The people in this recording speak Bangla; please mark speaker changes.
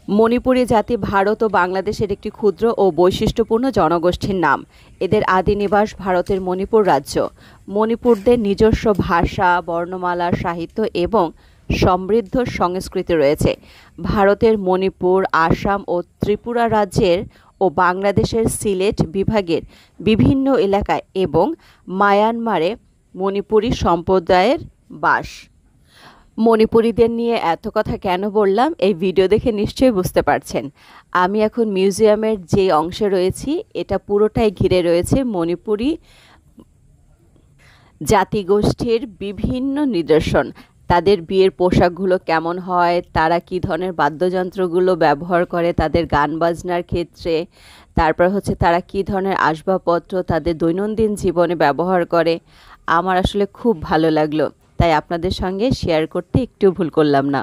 Speaker 1: মণিপুরী জাতি ভারত ও বাংলাদেশের একটি ক্ষুদ্র ও বৈশিষ্ট্যপূর্ণ জনগোষ্ঠীর নাম। এদের আদি নিবাস ভারতের মণিপুর রাজ্য। মণিপুরদের নিজস্ব ভাষা, বর্ণমালা, সাহিত্য এবং সমৃদ্ধ সংস্কৃতি রয়েছে। ভারতের মণিপুর, আসাম ও ত্রিপুরা রাজ্যের ও বাংলাদেশের সিলেট বিভাগের বিভিন্ন এলাকায় এবং মায়ানমারে মণিপুরী সম্প্রদায়ের বাস। মণিপুরীদের নিয়ে এত কথা কেন বললাম, এই ভিডিও দেখে নিশ্চয়ই বুঝতে পারছেন। আমি এখন মিউজিয়ামের যে অংশে রয়েছি, এটা পুরোটাই ঘিরে রয়েছে মণিপুরী জাতিগোষ্ঠীর বিভিন্ন নিদর্শন। তাদের বিয়ের পোশাকগুলো কেমন হয়, তারা কী ধরনের বাদ্যযন্ত্রগুলো ব্যবহার করে তাদের গান বাজনার ক্ষেত্রে, তারপর হচ্ছে তারা কী ধরনের আসবাবপত্র তাদের দৈনন্দিন জীবনে ব্যবহার করে। আমার আসলে খুব ভালো লাগলো, তাই আপনাদের সঙ্গে শেয়ার করতে একটু ভুল করলাম না।